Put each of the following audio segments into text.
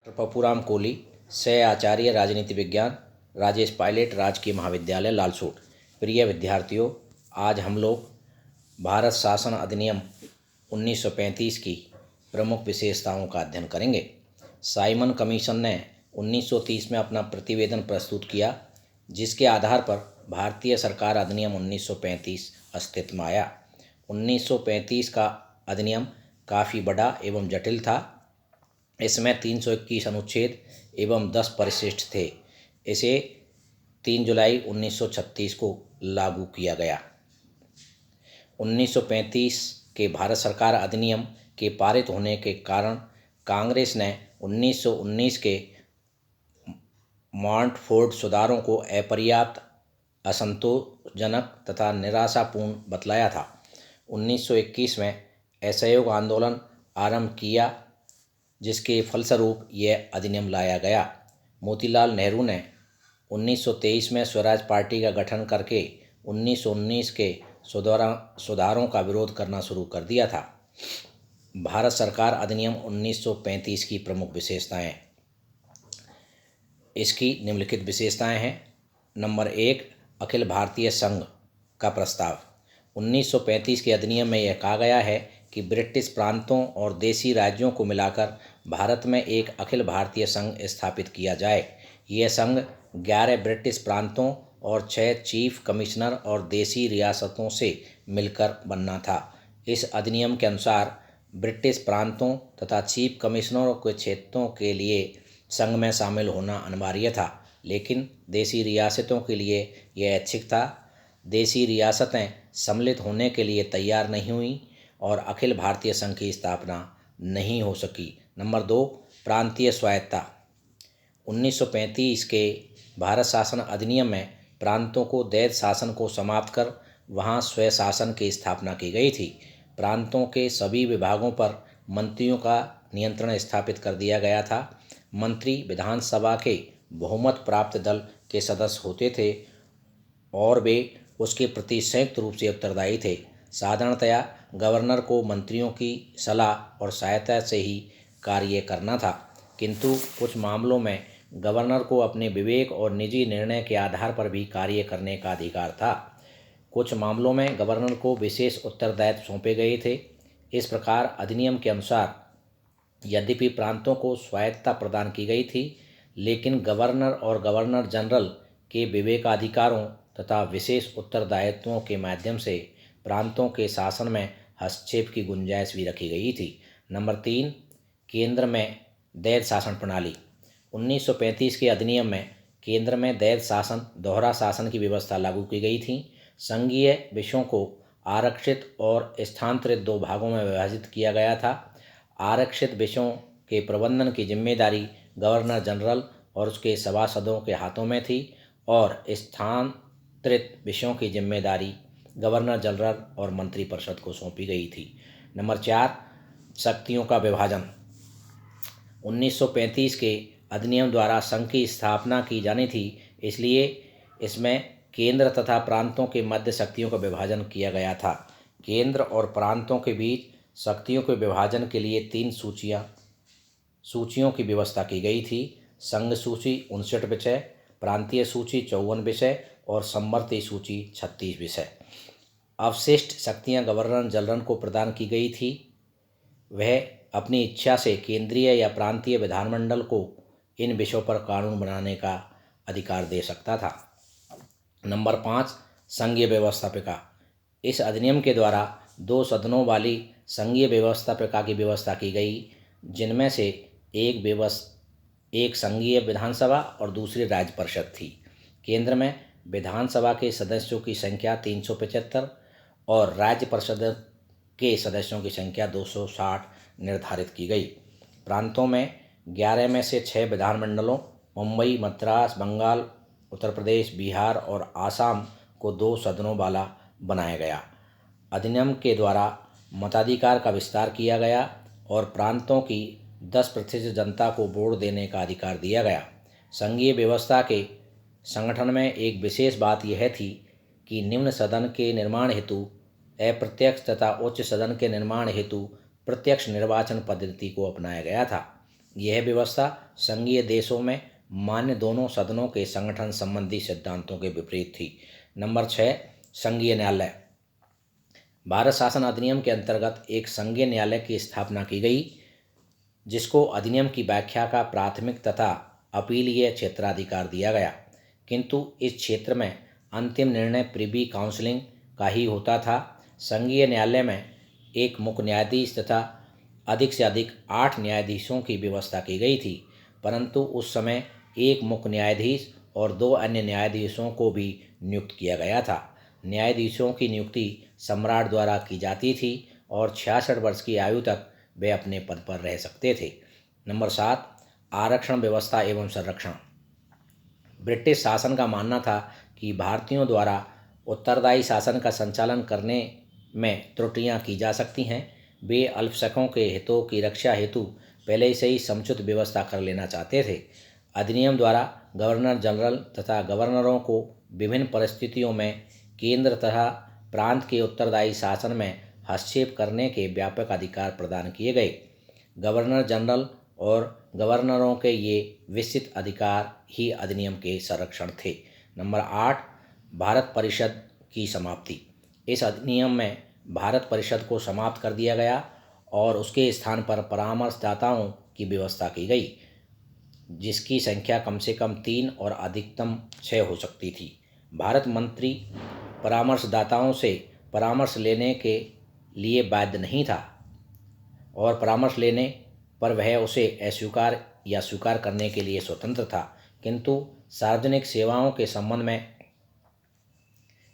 पप्पूराम कोहली, सह आचार्य राजनीति विज्ञान, राजेश पायलट, राजकीय महाविद्यालय लालसोट। प्रिय विद्यार्थियों, आज हम लोग भारत शासन अधिनियम 1935 की प्रमुख विशेषताओं का अध्ययन करेंगे। साइमन कमीशन ने 1930 में अपना प्रतिवेदन प्रस्तुत किया, जिसके आधार पर भारतीय सरकार अधिनियम 1935 अस्तित्व में आया। 1935 का अधिनियम काफ़ी बड़ा एवं जटिल था। इसमें 321 अनुच्छेद एवं 10 परिशिष्ट थे। इसे 3 जुलाई 1936 को लागू किया गया। 1935 के भारत सरकार अधिनियम के पारित होने के कारण कांग्रेस ने 1919 के मॉन्टफोर्ड सुधारों को अपर्याप्त, असंतोषजनक तथा निराशापूर्ण बतलाया था। 1921 में असहयोग आंदोलन आरंभ किया, जिसके फलस्वरूप यह अधिनियम लाया गया। मोतीलाल नेहरू ने 1923 में स्वराज पार्टी का गठन करके 1919 के सुधारों का विरोध करना शुरू कर दिया था। भारत सरकार अधिनियम 1935 की प्रमुख विशेषताएं। इसकी निम्नलिखित विशेषताएं हैं। नंबर 1, अखिल भारतीय संघ का प्रस्ताव। 1935 के अधिनियम में यह कहा गया है कि ब्रिटिश प्रांतों और देशी राज्यों को मिलाकर भारत में एक अखिल भारतीय संघ स्थापित किया जाए। यह संघ 11 ब्रिटिश प्रांतों और 6 चीफ कमिश्नर और देशी रियासतों से मिलकर बनना था। इस अधिनियम के अनुसार ब्रिटिश प्रांतों तथा चीफ कमिश्नरों के क्षेत्रों के लिए संघ में शामिल होना अनिवार्य था, लेकिन देशी रियासतों के लिए यह ऐच्छिक था। देशी रियासतें सम्मिलित होने के लिए तैयार नहीं हुई और अखिल भारतीय संघ की स्थापना नहीं हो सकी। नंबर 2, प्रांतीय स्वायत्तता। 1935 के भारत शासन अधिनियम में प्रांतों को दैत्य शासन को समाप्त कर वहां स्वशासन की स्थापना की गई थी। प्रांतों के सभी विभागों पर मंत्रियों का नियंत्रण स्थापित कर दिया गया था। मंत्री विधानसभा के बहुमत प्राप्त दल के सदस्य होते थे और वे उसके प्रति संयुक्त रूप से उत्तरदायी थे। साधारणतया गवर्नर को मंत्रियों की सलाह और सहायता से ही कार्य करना था, किंतु कुछ मामलों में गवर्नर को अपने विवेक और निजी निर्णय के आधार पर भी कार्य करने का अधिकार था। कुछ मामलों में गवर्नर को विशेष उत्तरदायित्व सौंपे गए थे। इस प्रकार अधिनियम के अनुसार यद्यपि प्रांतों को स्वायत्तता प्रदान की गई थी, लेकिन गवर्नर और गवर्नर जनरल के विवेकाधिकारों तथा विशेष उत्तरदायित्वों के माध्यम से प्रांतों के शासन में हस्तक्षेप की गुंजाइश भी रखी गई थी। नंबर 3, केंद्र में दैत्य शासन प्रणाली। 1935 के अधिनियम में केंद्र में दैत्य शासन, दोहरा शासन की व्यवस्था लागू की गई थी। संघीय विषयों को आरक्षित और स्थानांतरित 2 भागों में विभाजित किया गया था। आरक्षित विषयों के प्रबंधन की जिम्मेदारी गवर्नर जनरल और उसके सभासदों के हाथों में थी और स्थानांतरित विषयों की जिम्मेदारी गवर्नर जनरल और मंत्रिपरिषद को सौंपी गई थी। नंबर 4, शक्तियों का विभाजन। 1935 के अधिनियम द्वारा संघ की स्थापना की जानी थी, इसलिए इसमें केंद्र तथा प्रांतों के मध्य शक्तियों का विभाजन किया गया था। केंद्र और प्रांतों के बीच शक्तियों के विभाजन के लिए 3 सूचियों की व्यवस्था की गई थी। संघ सूची 59 विषय, प्रांतीय सूची 54 विषय और समवर्ती सूची 36 विषय। अवशिष्ट शक्तियां गवर्नर जनरल को प्रदान की गई थी। वह अपनी इच्छा से केंद्रीय या प्रांतीय विधानमंडल को इन विषयों पर कानून बनाने का अधिकार दे सकता था। नंबर 5, संघीय व्यवस्थापिका। इस अधिनियम के द्वारा 2 सदनों वाली संघीय व्यवस्थापिका की व्यवस्था की गई, जिनमें से एक संघीय विधानसभा और दूसरी राज्य परिषद थी। केंद्र में विधानसभा के सदस्यों की संख्या 375 और राज्य परिषद के सदस्यों की संख्या 260 निर्धारित की गई। प्रांतों में 11 में से 6 विधानमंडलों मुंबई, मद्रास, बंगाल, उत्तर प्रदेश, बिहार और आसाम को 2 सदनों वाला बनाया गया। अधिनियम के द्वारा मताधिकार का विस्तार किया गया और प्रांतों की 10% जनता को वोट देने का अधिकार दिया गया। संघीय व्यवस्था के संगठन में एक विशेष बात यह थी कि निम्न सदन के निर्माण हेतु अप्रत्यक्ष तथा उच्च सदन के निर्माण हेतु प्रत्यक्ष निर्वाचन पद्धति को अपनाया गया था। यह व्यवस्था संघीय देशों में मान्य दोनों सदनों के संगठन संबंधी सिद्धांतों के विपरीत थी। नंबर 6, संघीय न्यायालय। भारत शासन अधिनियम के अंतर्गत एक संघीय न्यायालय की स्थापना की गई, जिसको अधिनियम की व्याख्या का प्राथमिक तथा अपीलीय क्षेत्राधिकार दिया गया, किंतु इस क्षेत्र में अंतिम निर्णय प्रिवी काउंसिलिंग का ही होता था। संघीय न्यायालय में एक मुख्य न्यायाधीश तथा अधिक से अधिक 8 न्यायाधीशों की व्यवस्था की गई थी, परंतु उस समय एक मुख्य न्यायाधीश और 2 अन्य न्यायाधीशों को भी नियुक्त किया गया था। न्यायाधीशों की नियुक्ति सम्राट द्वारा की जाती थी और 66 वर्ष की आयु तक वे अपने पद पर रह सकते थे। नंबर 7, आरक्षण व्यवस्था एवं संरक्षण। ब्रिटिश शासन का मानना था कि भारतीयों द्वारा उत्तरदायी शासन का संचालन करने में त्रुटियां की जा सकती हैं। वे अल्पसंख्यकों के हितों की रक्षा हेतु पहले से ही समुचित व्यवस्था कर लेना चाहते थे। अधिनियम द्वारा गवर्नर जनरल तथा गवर्नरों को विभिन्न परिस्थितियों में केंद्र तथा प्रांत के उत्तरदायी शासन में हस्तक्षेप करने के व्यापक अधिकार प्रदान किए गए। गवर्नर जनरल और गवर्नरों के ये विस्तृत अधिकार ही अधिनियम के संरक्षण थे। नंबर 8, भारत परिषद की समाप्ति। इस अधिनियम में भारत परिषद को समाप्त कर दिया गया और उसके स्थान पर परामर्शदाताओं की व्यवस्था की गई, जिसकी संख्या कम से कम 3 और अधिकतम 6 हो सकती थी। भारत मंत्री परामर्शदाताओं से परामर्श लेने के लिए बाध्य नहीं था और परामर्श लेने पर वह उसे अस्वीकार या स्वीकार करने के लिए स्वतंत्र था, किंतु सार्वजनिक सेवाओं के संबंध में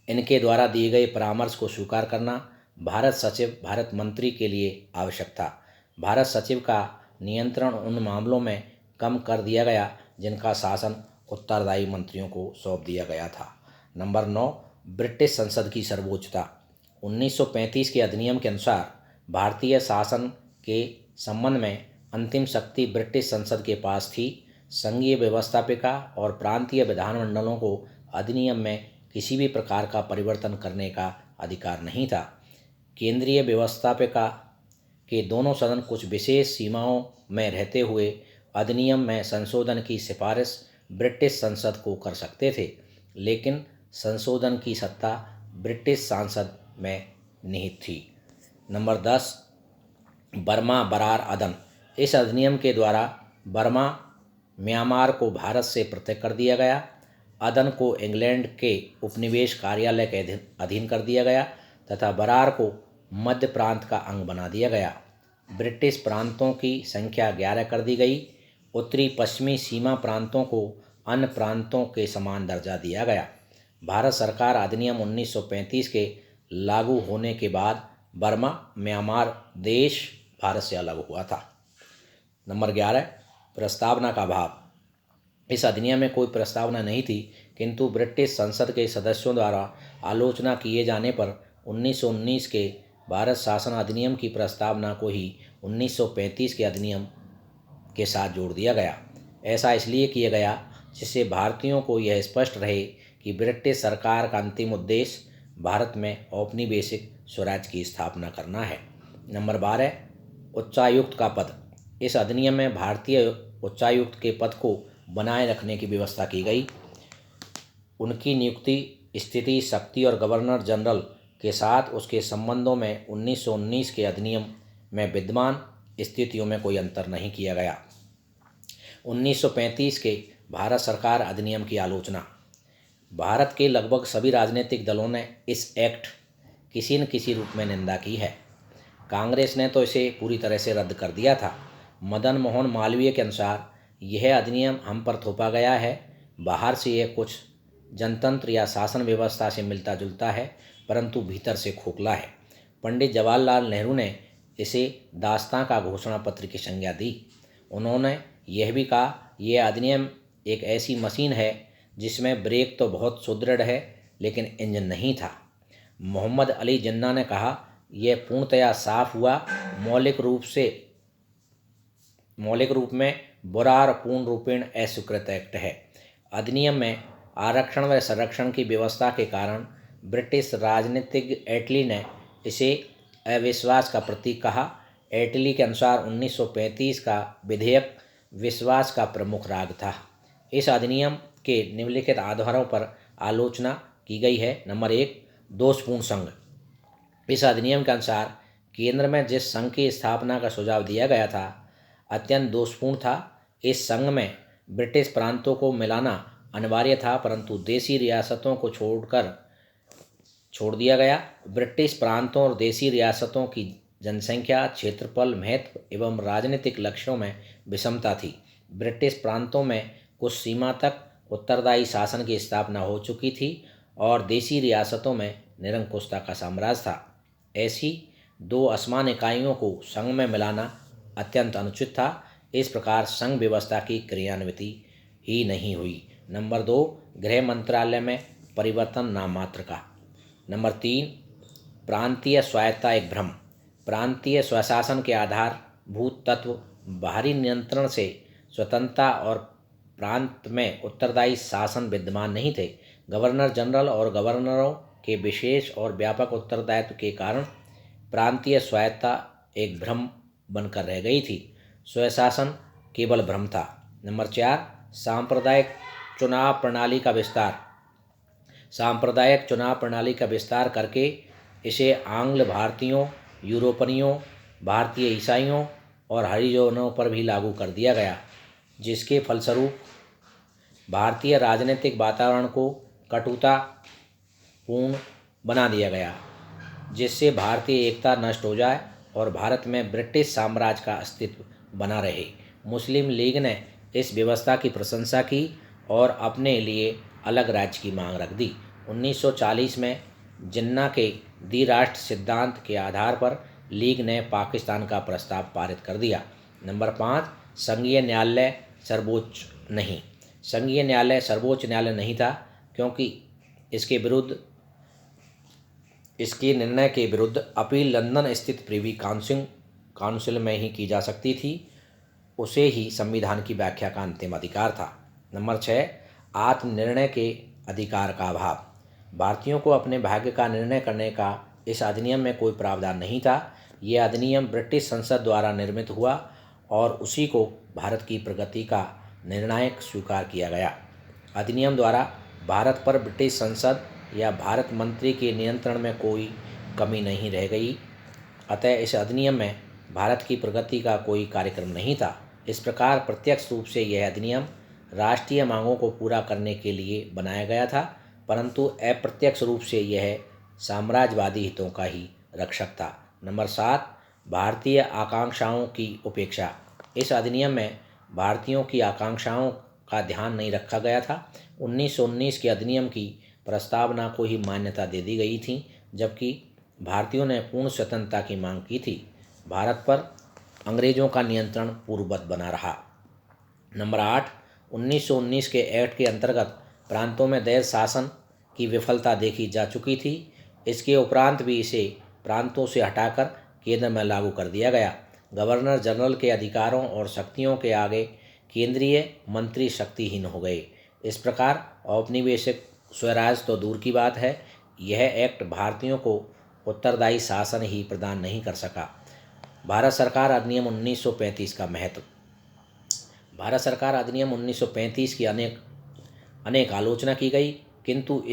इनके द्वारा दिए गए परामर्श को स्वीकार करना भारत सचिव भारत मंत्री के लिए आवश्यक था। भारत सचिव का नियंत्रण उन मामलों में कम कर दिया गया जिनका शासन उत्तरदायी मंत्रियों को सौंप दिया गया था। नंबर 9, ब्रिटिश संसद की सर्वोच्चता। 1935 के अधिनियम के अनुसार भारतीय शासन के संबंध में अंतिम शक्ति ब्रिटिश संसद के पास थी। संघीय व्यवस्थापिका और प्रांतीय विधानमंडलों को अधिनियम में किसी भी प्रकार का परिवर्तन करने का अधिकार नहीं था। केंद्रीय व्यवस्थापिका के दोनों सदन कुछ विशेष सीमाओं में रहते हुए अधिनियम में संशोधन की सिफारिश ब्रिटिश संसद को कर सकते थे, लेकिन संशोधन की सत्ता ब्रिटिश संसद में निहित थी। नंबर 10, बर्मा बरार अदन। इस अधिनियम के द्वारा बर्मा म्यांमार को भारत से पृथक कर दिया गया। अदन को इंग्लैंड के उपनिवेश कार्यालय के अधीन कर दिया गया तथा बरार को मध्य प्रांत का अंग बना दिया गया। ब्रिटिश प्रांतों की संख्या 11 कर दी गई। उत्तरी पश्चिमी सीमा प्रांतों को अन्य प्रांतों के समान दर्जा दिया गया। भारत सरकार अधिनियम 1935 के लागू होने के बाद बर्मा म्यांमार देश भारत से अलग हुआ था। नंबर 11, प्रस्तावना का अभाव। इस अधिनियम में कोई प्रस्तावना नहीं थी, किंतु ब्रिटिश संसद के सदस्यों द्वारा आलोचना किए जाने पर 1919 के भारत शासन अधिनियम की प्रस्तावना को ही 1935 के अधिनियम के साथ जोड़ दिया गया। ऐसा इसलिए किया गया जिससे भारतीयों को यह स्पष्ट रहे कि ब्रिटिश सरकार का अंतिम उद्देश्य भारत में औपनिवेशिक स्वराज की स्थापना करना है। नंबर 12, उच्चायुक्त का पद। इस अधिनियम में भारतीय उच्चायुक्त के पद को बनाए रखने की व्यवस्था की गई। उनकी नियुक्ति, स्थिति, शक्ति और गवर्नर जनरल के साथ उसके संबंधों में 1919 के अधिनियम में विद्यमान स्थितियों में कोई अंतर नहीं किया गया। 1935 के भारत सरकार अधिनियम की आलोचना। भारत के लगभग सभी राजनीतिक दलों ने इस एक्ट किसी न किसी रूप में निंदा की है। कांग्रेस ने तो इसे पूरी तरह से रद्द कर दिया था। मदन मोहन मालवीय के अनुसार यह अधिनियम हम पर थोपा गया है। बाहर से यह कुछ जनतंत्र या शासन व्यवस्था से मिलता जुलता है, परंतु भीतर से खोखला है। पंडित जवाहरलाल नेहरू ने इसे दास्तां का घोषणा पत्र की संज्ञा दी। उन्होंने यह भी कहा, यह अधिनियम एक ऐसी मशीन है जिसमें ब्रेक तो बहुत सुदृढ़ है, लेकिन इंजन नहीं था। मोहम्मद अली जिन्ना ने कहा, यह पूर्णतया साफ हुआ, मौलिक रूप में बुरा और पूर्ण रूपेण अस्वीकृत एक्ट है। अधिनियम में आरक्षण व संरक्षण की व्यवस्था के कारण ब्रिटिश राजनीतिज्ञ एटली ने इसे अविश्वास का प्रतीक कहा। एटली के अनुसार 1935 का विधेयक विश्वास का प्रमुख राग था। इस अधिनियम के निम्नलिखित आधारों पर आलोचना की गई है। नंबर 1, दोषपूर्ण संघ। इस अधिनियम के अनुसार केंद्र में जिस संघ की स्थापना का सुझाव दिया गया था अत्यंत दोषपूर्ण था। इस संघ में ब्रिटिश प्रांतों को मिलाना अनिवार्य था, परंतु देशी रियासतों को छोड़ दिया गया। ब्रिटिश प्रांतों और देशी रियासतों की जनसंख्या, क्षेत्रफल, महत्व एवं राजनीतिक लक्ष्यों में विषमता थी। ब्रिटिश प्रांतों में कुछ सीमा तक उत्तरदायी शासन की स्थापना हो चुकी थी और देशी रियासतों में निरंकुशता का साम्राज्य था। ऐसी दो असमान इकाइयों को संघ में मिलाना अत्यंत अनुचित था। इस प्रकार संघ व्यवस्था की क्रियान्विति ही नहीं हुई। नंबर 2, गृह मंत्रालय में परिवर्तन नाम मात्र का। नंबर 3, प्रांतीय स्वायत्तता एक भ्रम। प्रांतीय स्वशासन के आधारभूत तत्व बाहरी नियंत्रण से स्वतंत्रता और प्रांत में उत्तरदायी शासन विद्यमान नहीं थे। गवर्नर जनरल और गवर्नरों के विशेष और व्यापक उत्तरदायित्व के कारण प्रांतीय स्वायत्तता एक भ्रम बनकर रह गई थी। स्वशासन केवल भ्रम था। नंबर 4, सांप्रदायिक चुनाव प्रणाली का विस्तार। सांप्रदायिक चुनाव प्रणाली का विस्तार करके इसे आंग्ल भारतीयों, यूरोपियनों, भारतीय ईसाइयों और हरिजनों पर भी लागू कर दिया गया, जिसके फलस्वरूप भारतीय राजनीतिक वातावरण को कटुतापूर्ण बना दिया गया, जिससे भारतीय एकता नष्ट हो जाए और भारत में ब्रिटिश साम्राज्य का अस्तित्व बना रहे। मुस्लिम लीग ने इस व्यवस्था की प्रशंसा की और अपने लिए अलग राज्य की मांग रख दी। 1940 में जिन्ना के द्विराष्ट्र सिद्धांत के आधार पर लीग ने पाकिस्तान का प्रस्ताव पारित कर दिया। नंबर 5, संघीय न्यायालय सर्वोच्च नहीं। संघीय न्यायालय सर्वोच्च न्यायालय नहीं था क्योंकि इसके निर्णय के विरुद्ध अपील लंदन स्थित प्रिवी काउंसिल में ही की जा सकती थी। उसे ही संविधान की व्याख्या का अंतिम अधिकार था। नंबर 6, आत्मनिर्णय के अधिकार का अभाव। भारतीयों को अपने भाग्य का निर्णय करने का इस अधिनियम में कोई प्रावधान नहीं था। यह अधिनियम ब्रिटिश संसद द्वारा निर्मित हुआ और उसी को भारत की प्रगति का निर्णायक स्वीकार किया गया। अधिनियम द्वारा भारत पर ब्रिटिश संसद या भारत मंत्री के नियंत्रण में कोई कमी नहीं रह गई। अतः इस अधिनियम में भारत की प्रगति का कोई कार्यक्रम नहीं था। इस प्रकार प्रत्यक्ष रूप से यह अधिनियम राष्ट्रीय मांगों को पूरा करने के लिए बनाया गया था, परंतु अप्रत्यक्ष रूप से यह साम्राज्यवादी हितों का ही रक्षक था। नंबर 7, भारतीय आकांक्षाओं की उपेक्षा। इस अधिनियम में भारतीयों की आकांक्षाओं का ध्यान नहीं रखा गया था। 1919 के अधिनियम की प्रस्तावना को ही मान्यता दे दी गई थी, जबकि भारतीयों ने पूर्ण स्वतंत्रता की मांग की थी। भारत पर अंग्रेजों का नियंत्रण पूर्ववत बना रहा। नंबर 8, 1919 के एक्ट के अंतर्गत प्रांतों में देश शासन की विफलता देखी जा चुकी थी। इसके उपरांत भी इसे प्रांतों से हटाकर केंद्र में लागू कर दिया गया। गवर्नर जनरल के अधिकारों और शक्तियों के आगे केंद्रीय मंत्री शक्तिहीन हो गए। इस प्रकार औपनिवेशिक स्वराज तो दूर की बात है, यह एक्ट भारतीयों को उत्तरदायी शासन ही प्रदान नहीं कर सका। भारत सरकार अधिनियम 1935 का महत्व। भारत सरकार अधिनियम 1935 की अनेक आलोचना की गई, किंतु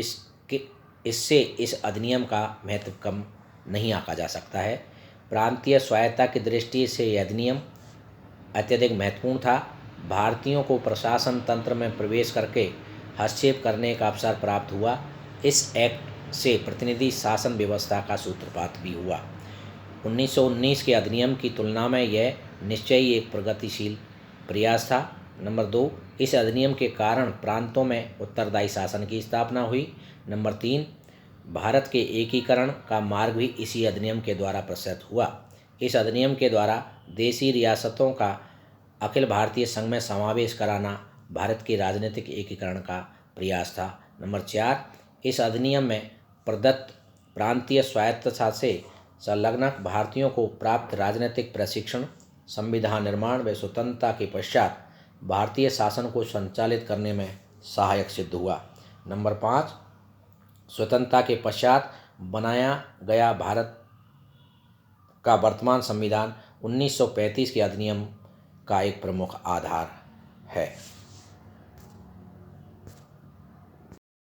इससे इस अधिनियम का महत्व कम नहीं आंका जा सकता है। प्रांतीय स्वायत्तता की दृष्टि से यह अधिनियम अत्यधिक महत्वपूर्ण था। भारतीयों को प्रशासन तंत्र में प्रवेश करके हस्तक्षेप करने का अवसर प्राप्त हुआ। इस एक्ट से प्रतिनिधि शासन व्यवस्था का सूत्रपात भी हुआ। 1919 के अधिनियम की तुलना में यह निश्चय ही एक प्रगतिशील प्रयास था। नंबर 2, इस अधिनियम के कारण प्रांतों में उत्तरदायी शासन की स्थापना हुई। नंबर 3, भारत के एकीकरण का मार्ग भी इसी अधिनियम के द्वारा प्रशस्त हुआ। इस अधिनियम के द्वारा देशी रियासतों का अखिल भारतीय संघ में समावेश कराना भारत के राजनीतिक एकीकरण का प्रयास था। नंबर 4, इस अधिनियम में प्रदत्त प्रांतीय स्वायत्तता से संलग्न भारतीयों को प्राप्त राजनीतिक प्रशिक्षण, संविधान निर्माण व स्वतंत्रता के पश्चात भारतीय शासन को संचालित करने में सहायक सिद्ध हुआ। नंबर 5, स्वतंत्रता के पश्चात बनाया गया भारत का वर्तमान संविधान 1935 के अधिनियम का एक प्रमुख आधार है।